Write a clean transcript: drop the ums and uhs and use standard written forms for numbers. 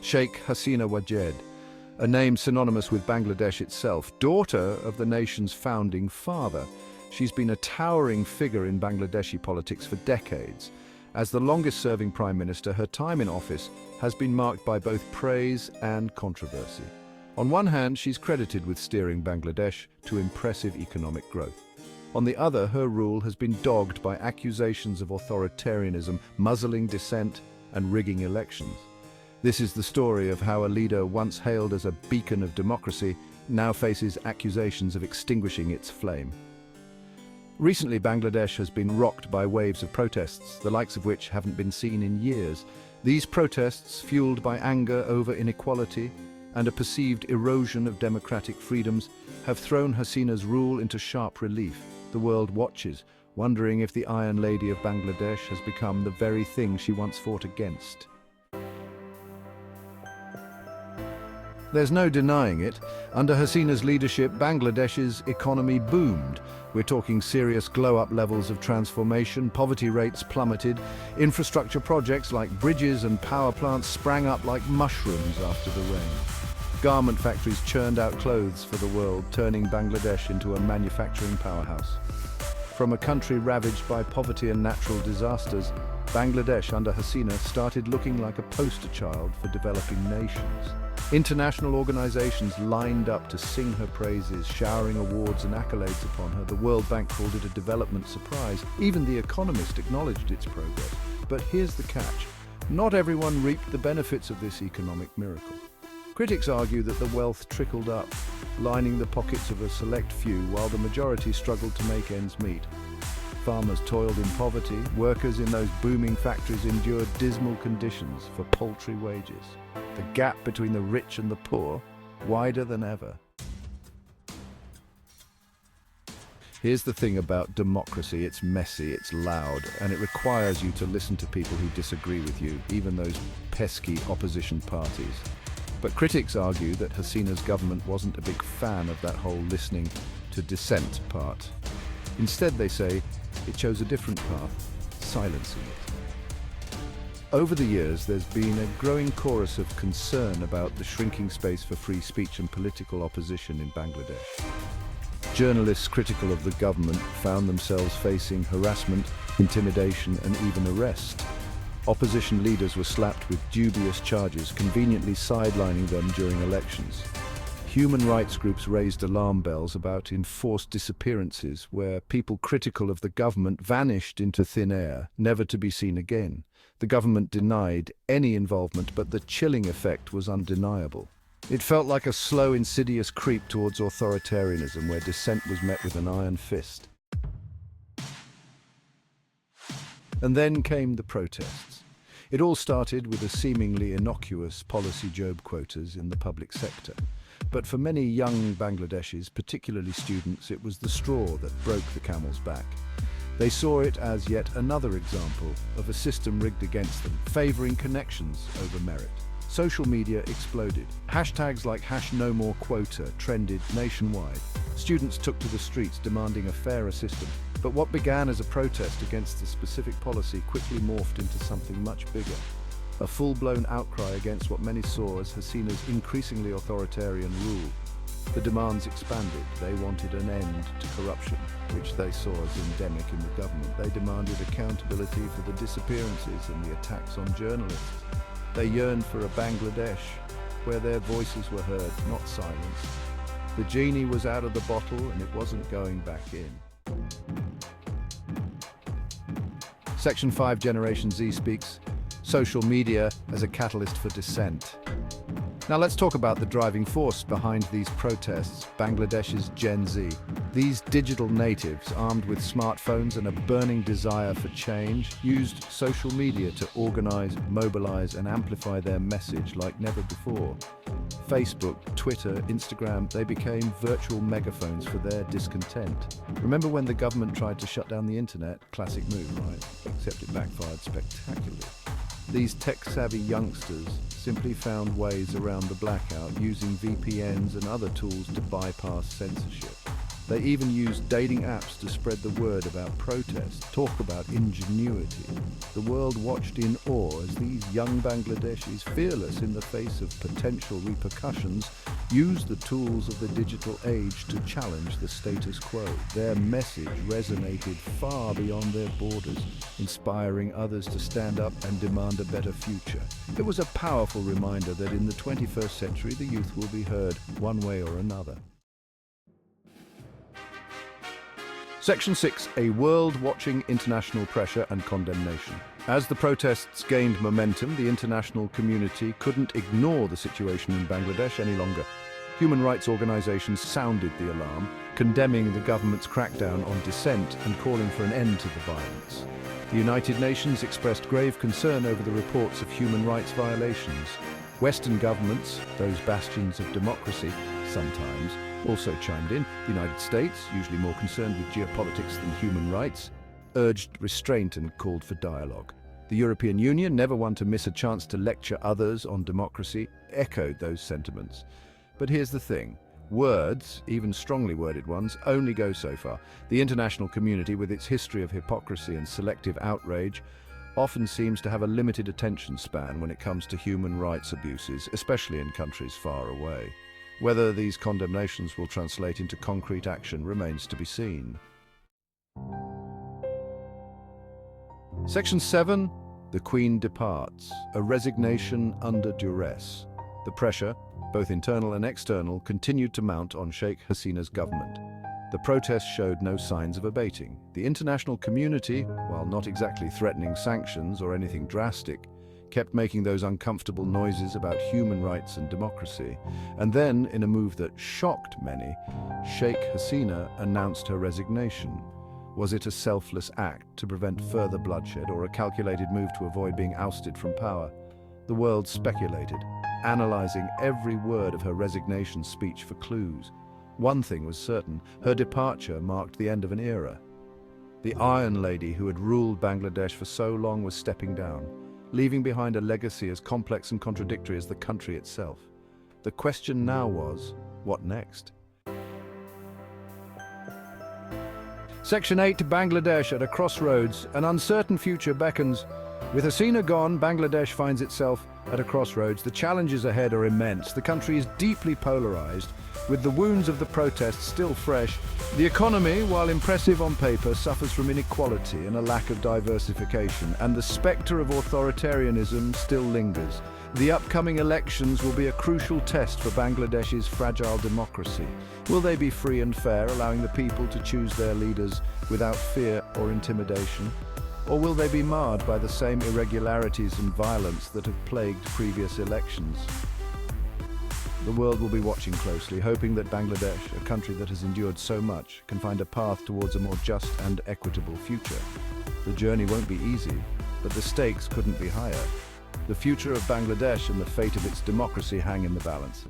Sheikh Hasina Wajed, a name synonymous with Bangladesh itself, daughter of the nation's founding father. She's been a towering figure in Bangladeshi politics for decades. As the longest-serving prime minister, her time in office has been marked by both praise and controversy. On one hand, she's credited with steering Bangladesh to impressive economic growth. On the other, her rule has been dogged by accusations of authoritarianism, muzzling dissent, and rigging elections. This is the story of how a leader once hailed as a beacon of democracy now faces accusations of extinguishing its flame. Recently, Bangladesh has been rocked by waves of protests, the likes of which haven't been seen in years. These protests, fueled by anger over inequality and a perceived erosion of democratic freedoms, have thrown Hasina's rule into sharp relief. The world watches, wondering if the Iron Lady of Bangladesh has become the very thing she once fought against. There's no denying it. Under Hasina's leadership, Bangladesh's economy boomed. We're talking serious glow-up levels of transformation, poverty rates plummeted, infrastructure projects like bridges and power plants sprang up like mushrooms after the rain. Garment factories churned out clothes for the world, turning Bangladesh into a manufacturing powerhouse. From a country ravaged by poverty and natural disasters, Bangladesh under Hasina started looking like a poster child for developing nations. International organizations lined up to sing her praises, showering awards and accolades upon her. The World Bank called it a development surprise. Even The Economist acknowledged its progress. But here's the catch. Not everyone reaped the benefits of this economic miracle. Critics argue that the wealth trickled up, lining the pockets of a select few while the majority struggled to make ends meet. Farmers toiled in poverty, workers in those booming factories endured dismal conditions for paltry wages. The gap between the rich and the poor, wider than ever. Here's the thing about democracy, it's messy, it's loud, and it requires you to listen to people who disagree with you, even those pesky opposition parties. But critics argue that Hasina's government wasn't a big fan of that whole listening to dissent part. Instead, they say, it chose a different path, silencing it. Over the years, there's been a growing chorus of concern about the shrinking space for free speech and political opposition in Bangladesh. Journalists critical of the government found themselves facing harassment, intimidation, and even arrest. Opposition leaders were slapped with dubious charges, conveniently sidelining them during elections. Human rights groups raised alarm bells about enforced disappearances where people critical of the government vanished into thin air, never to be seen again. The government denied any involvement, but the chilling effect was undeniable. It felt like a slow, insidious creep towards authoritarianism where dissent was met with an iron fist. And then came the protests. It all started with a seemingly innocuous policy job quotas in the public sector. But for many young Bangladeshis, particularly students, it was the straw that broke the camel's back. They saw it as yet another example of a system rigged against them, favoring connections over merit. Social media exploded. Hashtags like #NoMoreQuota trended nationwide. Students took to the streets demanding a fairer system. But what began as a protest against a specific policy quickly morphed into something much bigger. A full-blown outcry against what many saw as Hasina's increasingly authoritarian rule. The demands expanded. They wanted an end to corruption, which they saw as endemic in the government. They demanded accountability for the disappearances and the attacks on journalists. They yearned for a Bangladesh where their voices were heard, not silenced. The genie was out of the bottle and it wasn't going back in. Section 5 Generation Z speaks social media as a catalyst for dissent. Now let's talk about the driving force behind these protests, Bangladesh's Gen Z. These digital natives, armed with smartphones and a burning desire for change, used social media to organize, mobilize, and amplify their message like never before. Facebook, Twitter, Instagram, they became virtual megaphones for their discontent. Remember when the government tried to shut down the internet? Classic move, right? Except it backfired spectacularly. These tech-savvy youngsters simply found ways around the blackout, using VPNs and other tools to bypass censorship. They even used dating apps to spread the word about protests. Talk about ingenuity. The world watched in awe as these young Bangladeshis, fearless in the face of potential repercussions, used the tools of the digital age to challenge the status quo. Their message resonated far beyond their borders, inspiring others to stand up and demand a better future. It was a powerful reminder that in the 21st century, the youth will be heard one way or another. Section 6. A world watching international pressure and condemnation. As the protests gained momentum, the international community couldn't ignore the situation in Bangladesh any longer. Human rights organizations sounded the alarm, condemning the government's crackdown on dissent and calling for an end to the violence. The United Nations expressed grave concern over the reports of human rights violations. Western governments, those bastions of democracy, sometimes also chimed in. The United States, usually more concerned with geopolitics than human rights, urged restraint and called for dialogue. The European Union, never one to miss a chance to lecture others on democracy, echoed those sentiments. But here's the thing. Words, even strongly worded ones, only go so far. The international community, with its history of hypocrisy and selective outrage, often seems to have a limited attention span when it comes to human rights abuses, especially in countries far away. Whether these condemnations will translate into concrete action remains to be seen. Section 7. The Queen departs. A resignation under duress. The pressure, both internal and external, continued to mount on Sheikh Hasina's government. The protests showed no signs of abating. The international community, while not exactly threatening sanctions or anything drastic, kept making those uncomfortable noises about human rights and democracy. And then, in a move that shocked many, Sheikh Hasina announced her resignation. Was it a selfless act to prevent further bloodshed or a calculated move to avoid being ousted from power? The world speculated, analyzing every word of her resignation speech for clues. One thing was certain, her departure marked the end of an era. The Iron Lady who had ruled Bangladesh for so long was stepping down, leaving behind a legacy as complex and contradictory as the country itself. The question now was, what next? Section 8. Bangladesh at a crossroads. An uncertain future beckons. With Hasina gone, Bangladesh finds itself at a crossroads. The challenges ahead are immense. The country is deeply polarized, with the wounds of the protests still fresh. The economy, while impressive on paper, suffers from inequality and a lack of diversification, and the spectre of authoritarianism still lingers. The upcoming elections will be a crucial test for Bangladesh's fragile democracy. Will they be free and fair, allowing the people to choose their leaders without fear or intimidation? Or will they be marred by the same irregularities and violence that have plagued previous elections? The world will be watching closely, hoping that Bangladesh, a country that has endured so much, can find a path towards a more just and equitable future. The journey won't be easy, but the stakes couldn't be higher. The future of Bangladesh and the fate of its democracy hang in the balance.